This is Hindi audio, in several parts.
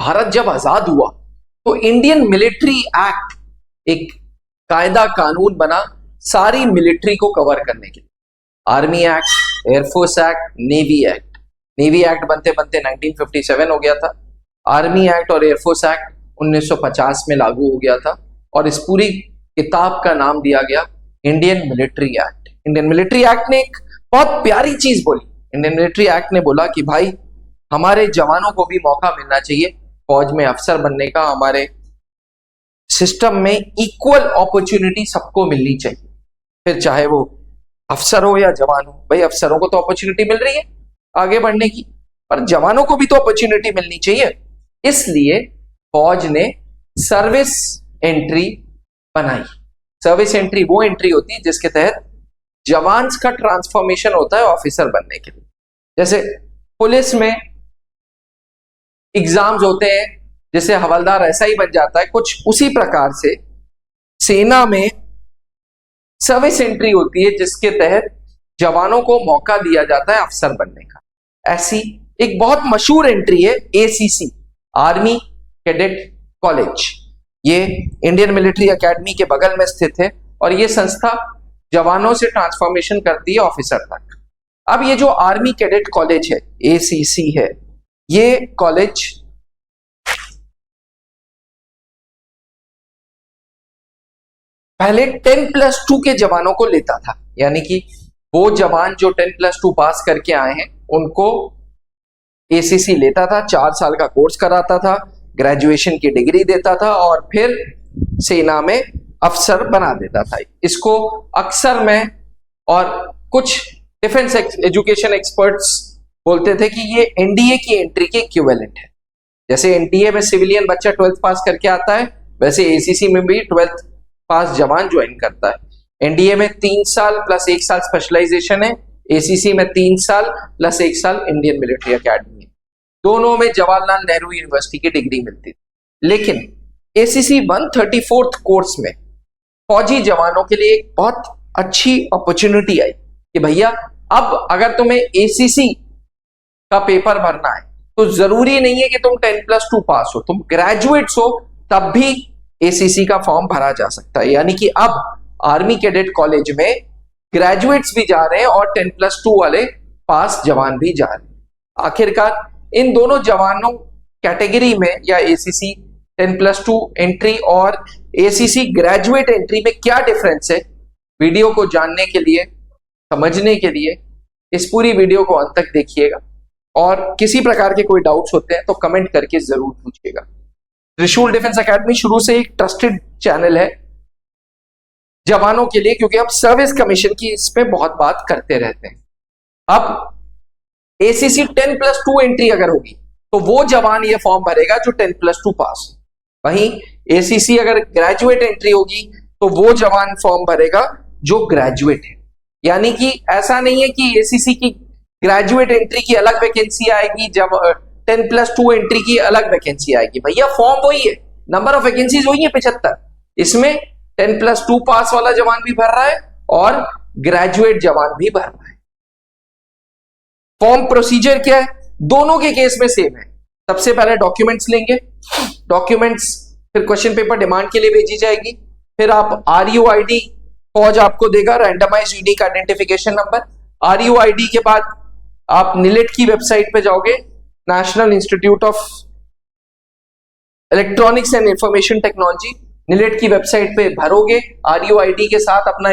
भारत जब आजाद हुआ तो इंडियन मिलिट्री एक्ट एक कायदा कानून बना सारी मिलिट्री को कवर करने के लिए। Army act, air force act, navy act. Navy act बनते बनते 1957 हो गया था। आर्मी एक्ट और एयरफोर्स एक्ट 1950 में लागू हो गया था और इस पूरी किताब का नाम दिया गया Indian military act. Indian military act ने एक बहुत प्यारी चीज बोली। इंडियन मिलिट्री एक्ट ने बोला कि भाई हमारे जवानों को भी मौका मिलना चाहिए फौज में अफसर बनने का। हमारे सिस्टम में इक्वल अपॉर्चुनिटी सबको मिलनी चाहिए, फिर चाहे वो अफसर हो या जवान हो। भाई अफसरों को तो अपॉर्चुनिटी मिल रही है आगे बढ़ने की, पर जवानों को भी तो अपॉर्चुनिटी मिलनी चाहिए। इसलिए फौज ने सर्विस एंट्री बनाई। सर्विस एंट्री वो एंट्री होती है जिसके तहत जवान का ट्रांसफॉर्मेशन होता है ऑफिसर बनने के लिए। जैसे पुलिस में एग्जाम्स होते हैं, जैसे हवलदार ऐसा ही बन जाता है, कुछ उसी प्रकार से सेना में सर्विस एंट्री होती है जिसके तहत जवानों को मौका दिया जाता है अफसर बनने का। ऐसी एक बहुत मशहूर एंट्री है एसीसी, आर्मी कैडेट कॉलेज। ये इंडियन मिलिट्री एकेडमी के बगल में स्थित है और ये संस्था जवानों से ट्रांसफॉर्मेशन करती है ऑफिसर तक। अब ये जो आर्मी कैडेट कॉलेज है, एसीसी है, ये कॉलेज पहले 10+2 के जवानों को लेता था, यानी कि वो जवान जो 10+2 पास करके आए हैं उनको एसीसी लेता था, 4 साल का कोर्स कराता था, ग्रेजुएशन की डिग्री देता था और फिर सेना में अफसर बना देता था। इसको अक्सर में और कुछ डिफेंस एजुकेशन एक्सपर्ट्स बोलते थे कि ये एनडीए की एंट्री के इक्विवेलेंट है। जैसे एनडीए में सिविलियन बच्चा 12th पास करके आता है, वैसे एसीसी में भी 12th पास जवान ज्वाइन करता है। एनडीए में 3 साल प्लस 1 साल स्पेशलाइजेशन है, एसीसी में 3 साल प्लस 1 साल इंडियन मिलिट्री एकेडमी है। दोनों में जवाहरलाल नेहरू यूनिवर्सिटी की डिग्री मिलती थी। लेकिन एसीसी 134th कोर्स में फौजी जवानों के लिए एक बहुत अच्छी अपॉर्चुनिटी आई कि भैया अब अगर तुम्हें एसीसी का पेपर भरना है तो जरूरी नहीं है कि तुम 10+2 पास हो, तुम ग्रेजुएट्स हो तब भी एसीसी का फॉर्म भरा जा सकता है। यानी कि अब आर्मी कैडेट कॉलेज में ग्रेजुएट्स भी जा रहे हैं और 10+2 वाले पास जवान भी जा रहे हैं। आखिरकार इन दोनों जवानों कैटेगरी में या एसीसी 10+2 एंट्री और एसीसी ग्रेजुएट एंट्री में क्या डिफरेंस है, वीडियो को जानने के लिए, समझने के लिए इस पूरी वीडियो को अंत तक देखिएगा और किसी प्रकार के कोई डाउट्स होते हैं तो कमेंट करके जरूर पूछिएगा। त्रिशूल डिफेंस एकेडमी शुरू से एक ट्रस्टेड चैनल है जवानों के लिए, क्योंकि हम सर्विस कमीशन की इसमें बहुत बात करते रहते हैं। अब एसीसी 10+2 एंट्री अगर होगी तो वो जवान ये फॉर्म भरेगा जो 10+2 पास। वहीं एसीसी अगर ग्रेजुएट एंट्री होगी तो वो जवान फॉर्म भरेगा जो ग्रेजुएट है। यानी कि ऐसा नहीं है कि एसीसी की ग्रेजुएट एंट्री की अलग वैकेंसी आएगी, जब 10+2 एंट्री की अलग वैकेंसी आएगी। भैया फॉर्म वही है, नंबर ऑफ वैकेंसीज वही है 75। इसमें 10+2 पास वाला जवान भी भर रहा है और ग्रेजुएट जवान भी भर रहा है। फॉर्म प्रोसीजर क्या है, दोनों के केस में सेम है। सबसे पहले डॉक्यूमेंट्स लेंगे, डॉक्यूमेंट्स फिर क्वेश्चन पेपर डिमांड के लिए भेजी जाएगी। फिर आप RUID फौज आपको देगा, randomize unique identification number. RUID के बाद आप निलेट की वेबसाइट पे जाओगे, national institute of electronics and information technology, NIELIT की वेबसाइट पे भरोगे RUID के साथ अपना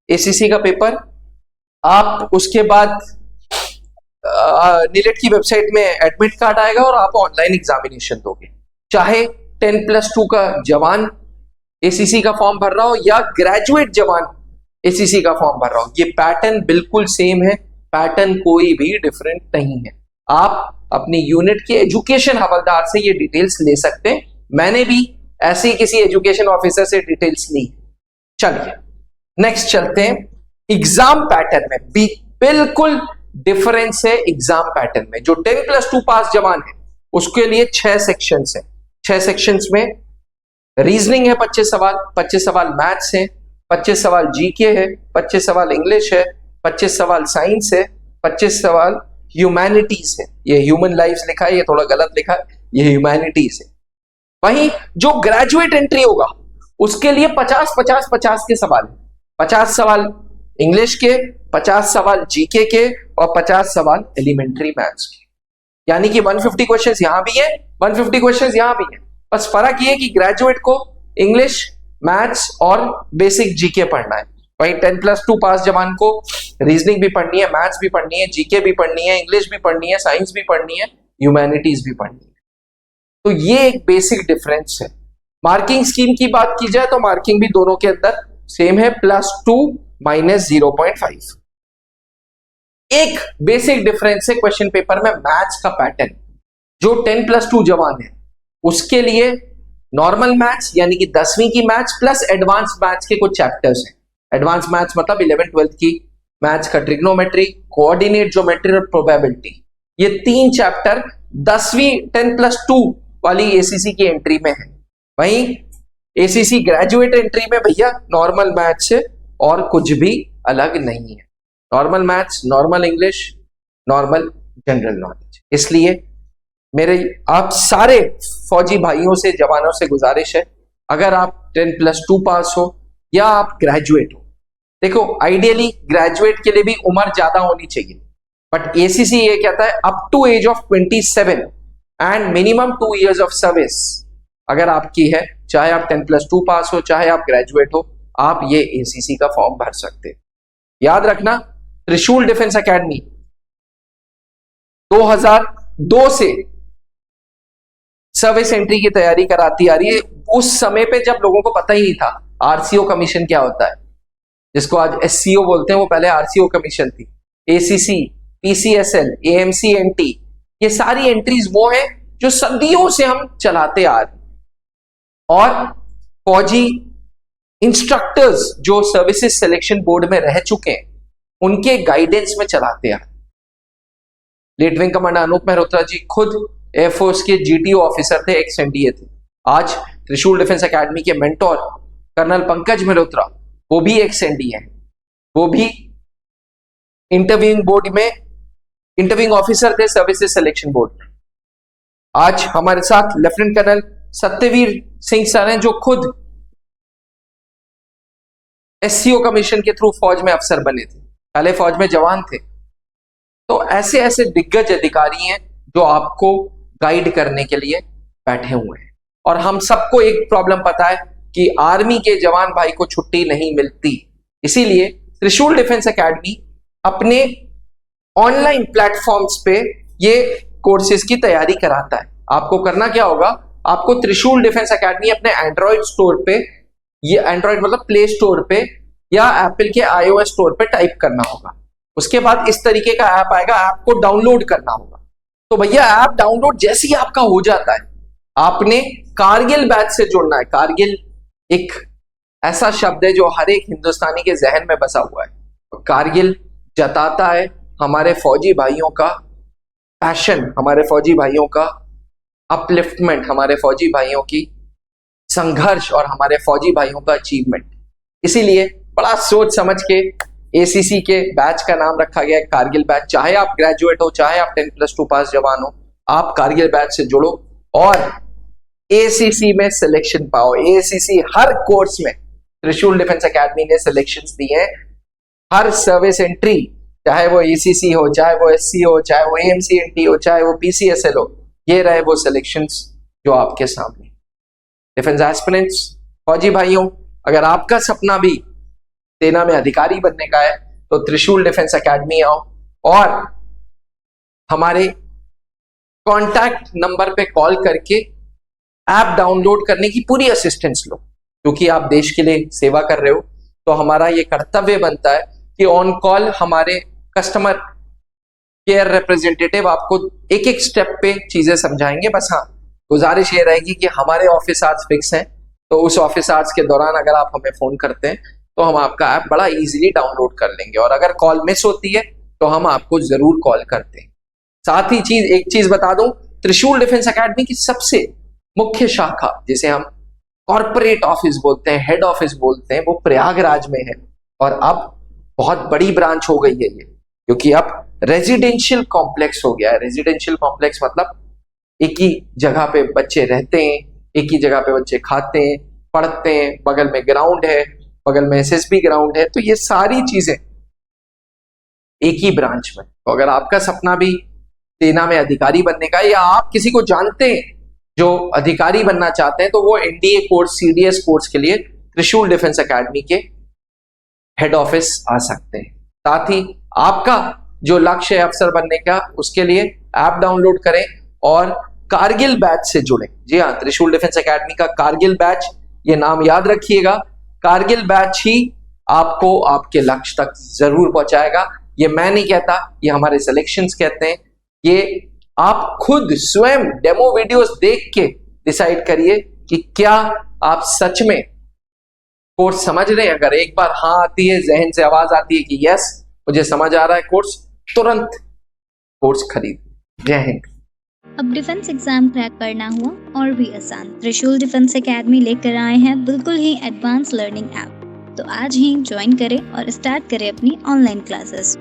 एसीसी का पेपर। आप उसके बाद निलेट की वेबसाइट में एडमिट कार्ड आएगा और आप ऑनलाइन एग्जामिनेशन दोगे। चाहे 10+2 का जवान एसीसी का फॉर्म भर रहा हो या ग्रेजुएट जवान एसीसी का फॉर्म भर रहा हो, ये पैटर्न बिल्कुल सेम है, पैटर्न कोई भी डिफरेंट नहीं है। आप अपनी यूनिट के एजुकेशन हवलदार से ये डिटेल्स ले सकते हैं। मैंने भी ऐसे ही किसी एजुकेशन ऑफिसर से डिटेल्स ली। चलिए नेक्स्ट चलते हैं। एग्जाम पैटर्न में भी बिल्कुल डिफरेंस है। एग्जाम पैटर्न में जो 10+2 पास जवान है उसके लिए 6 सेक्शंस है। 6 सेक्शंस में रीजनिंग है 25 सवाल, 25 सवाल मैथ्स है, 25 सवाल जीके है, 25 सवाल इंग्लिश है, 25 सवाल साइंस है, 25 सवाल ह्यूमैनिटीज है। ये ह्यूमन लाइफ्स लिखा है, ये थोड़ा गलत लिखा है, ये ह्यूमैनिटीज है। वहीं जो ग्रेजुएट एंट्री होगा उसके लिए 50-50-50 के सवाल, 50 सवाल इंग्लिश के, 50 सवाल जीके के और 50 सवाल एलिमेंट्री मैथ्स के। यानी कि 150 क्वेश्चंस यहां भी है, 150 क्वेश्चंस यहां भी है। बस फर्क ये कि ग्रेजुएट को इंग्लिश, मैथ्स और बेसिक जीके पढ़ना है। वहीं 10+2 पास जवान को रीजनिंग भी पढ़नी है, मैथ्स भी पढ़नी है, जीके भी पढ़नी है, इंग्लिश भी पढ़नी है, साइंस भी पढ़नी है, ह्यूमैनिटीज भी पढ़नी है। तो ये एक बेसिक डिफरेंस है। मार्किंग स्कीम की बात की जाए तो मार्किंग भी दोनों के अंदर सेम है, +2 - 0.5। एक बेसिक डिफरेंस है क्वेश्चन पेपर में मैथ्स का पैटर्न। जो 10+2 जवान है उसके लिए नॉर्मल मैथ्स यानी कि 10वीं की मैथ्स प्लस एडवांस मैथ्स के कुछ चैप्टर्स हैं। एडवांस मैथ्स मतलब 11th-12th की मैथ्स का ट्रिग्नोमेट्री, कोऑर्डिनेट ज्योमेट्री और प्रोबेबिलिटी। ये 3 चैप्टर 10वीं 10+2 वाली एसीसी की एंट्री में है। वहीं एसीसी ग्रेजुएट एंट्री में भैया नॉर्मल मैथ्स से और कुछ भी अलग नहीं है। Normal maths, normal English, normal general knowledge. इसलिए मेरे आप सारे फौजी भाइयों से, जवानों से गुजारिश है, अगर आप 10+2 पास हो या आप ग्रेजुएट हो, देखो आइडियली ग्रेजुएट के लिए भी उम्र ज्यादा होनी चाहिए, बट एसीसी ये कहता है up to age of 27 and minimum 2 years of service अगर आपकी है, चाहे आप 10+2 पास हो चाहे आप ग्रेजुएट हो, आप ये एसीसी का फॉर्म भर सकते हैं। याद रखना, त्रिशूल डिफेंस एकेडमी 2002 से सर्विस एंट्री की तैयारी कराती आ रही है। उस समय पे जब लोगों को पता ही नहीं था आरसीओ कमीशन क्या होता है, जिसको आज एससीओ बोलते हैं, वो पहले आरसीओ कमीशन थी। एसीसी, पीसीएसएल, एएमसी-एनटी, ये सारी एंट्रीज वो है जो सदियों से हम चलाते आ रहे, और फौजी इंस्ट्रक्टर्स जो सर्विसेज सिलेक्शन बोर्ड में रह चुके हैं उनके गाइडेंस में चलाते आ रहे। Late wing commander Anoop Mehrotra ji खुद एयरफोर्स के जीटीओ ऑफिसर थे, एक्स एनडीए थे। आज त्रिशूल डिफेंस एकेडमी के मेंटोर कर्नल पंकज मेहरोत्रा, वो भी एक्स एनडीए हैं, वो भी इंटरव्यूइंग बोर्ड में इंटरव्यूइंग ऑफिसर थे सर्विसेज सिलेक्शन बोर्ड में। आज हमारे साथ lieutenant colonel Satyaveer Singh sir हैं, जो खुद एससीओ कमीशन के थ्रू फौज में अफसर बने थे, पहले फौज में जवान थे। तो ऐसे ऐसे दिग्गज अधिकारी हैं जो आपको गाइड करने के लिए बैठे हुए हैं। और हम सबको एक प्रॉब्लम पता है कि आर्मी के जवान भाई को छुट्टी नहीं मिलती, इसीलिए त्रिशूल डिफेंस एकेडमी अपने ऑनलाइन प्लेटफॉर्म्स पे ये कोर्सेज की तैयारी कराता है। आपको करना क्या होगा, आपको त्रिशूल डिफेंस एकेडमी अपने एंड्रॉइड स्टोर पे, ये एंड्रॉइड मतलब प्ले स्टोर पे या एप्पल के iOS स्टोर पे टाइप करना होगा। उसके बाद इस तरीके का ऐप आएगा, ऐप को डाउनलोड करना होगा। तो भैया ऐप डाउनलोड जैसे ही आपका हो जाता है, आपने कारगिल बैच से जुड़ना है। कारगिल एक ऐसा शब्द है जो हर एक हिंदुस्तानी के जहन में बसा हुआ है। कारगिल जताता है हमारे फौजी भाइयों का पैशन, हमारे फौजी भाइयों का अपलिफ्टमेंट, हमारे फौजी भाइयों की संघर्ष और हमारे फौजी भाइयों का अचीवमेंट। इसीलिए बड़ा सोच समझ के एसीसी के बैच का नाम रखा गया है कारगिल बैच। चाहे आप ग्रेजुएट हो, चाहे आप 10+2 पास जवान हो, आप कारगिल बैच से जुड़ो और एसीसी में सिलेक्शन पाओ। एसीसी हर कोर्स में त्रिशूल डिफेंस एकेडमी ने सिलेक्शंस दिए हैं। हर सर्विस एंट्री, चाहे वो एसीसी हो, चाहे वो एससी हो, चाहे वो एएमसी-एनटी हो, चाहे वो पीसीएसएल हो, ये रहे वो सिलेक्शंस जो आपके सामने। डिफेंस एस्पिरेंट्स, फौजी भाइयों, अगर आपका सपना भी सेना में अधिकारी बनने का है तो त्रिशूल डिफेंस एकेडमी आओ और हमारे कॉन्टैक्ट नंबर पे कॉल करके ऐप डाउनलोड करने की पूरी असिस्टेंस लो। क्योंकि आप देश के लिए सेवा कर रहे हो, तो हमारा ये कर्तव्य बनता है कि ऑन कॉल हमारे कस्टमर केयर रिप्रेजेंटेटिव आपको एक एक स्टेप पे चीजें समझाएंगे। बस हाँ, गुजारिश ये रहेगी कि हमारे ऑफिस आवर्स फिक्स हैं, तो उस ऑफिस आवर्स के दौरान अगर आप हमें फोन करते हैं तो हम आपका ऐप बड़ा इजीली डाउनलोड कर लेंगे, और अगर कॉल मिस होती है तो हम आपको जरूर कॉल करते हैं। साथ ही एक चीज बता दूं, त्रिशूल डिफेंस एकेडमी की सबसे मुख्य शाखा, जिसे हम कॉर्पोरेट ऑफिस बोलते हैं, हेड ऑफिस बोलते हैं, वो प्रयागराज में है। और अब बहुत बड़ी ब्रांच हो गई है ये, क्योंकि अब रेजिडेंशियल कॉम्प्लेक्स हो गया है। रेजिडेंशियल कॉम्प्लेक्स मतलब एक ही जगह पे बच्चे रहते हैं, एक ही जगह पे बच्चे खाते हैं, पढ़ते हैं, बगल में ग्राउंड है, बगल में एसएसबी ग्राउंड है। तो ये सारी चीजें एक ही ब्रांच में। तो अगर आपका सपना भी सेना में अधिकारी बनने का, या आप किसी को जानते हैं जो अधिकारी बनना चाहते हैं, तो वो एनडीए कोर्स, सीडीएस कोर्स के लिए त्रिशूल डिफेंस एकेडमी के हेड ऑफिस आ सकते हैं। साथ ही आपका जो लक्ष्य है अफसर बनने का, उसके लिए ऐप डाउनलोड करें और कारगिल बैच से जुड़े। जी हाँ, त्रिशूल डिफेंस एकेडमी का कारगिल बैच, ये नाम याद रखिएगा। कारगिल बैच ही आपको आपके लक्ष्य तक जरूर पहुंचाएगा। ये मैं नहीं कहता, ये हमारे सिलेक्शंस कहते हैं। ये आप खुद स्वयं डेमो वीडियोस देख के डिसाइड करिए कि क्या आप सच में कोर्स समझ रहे हैं। अगर एक बार हाँ आती है, जहन से आवाज आती है कि यस मुझे समझ आ रहा है कोर्स, तुरंत कोर्स खरीद। जय हिंद। अब डिफेंस एग्जाम क्रैक करना हुआ और भी आसान, त्रिशूल डिफेंस एकेडमी लेकर आए हैं बिल्कुल ही एडवांस लर्निंग ऐप। तो आज ही ज्वाइन करें और स्टार्ट करें अपनी ऑनलाइन क्लासेस।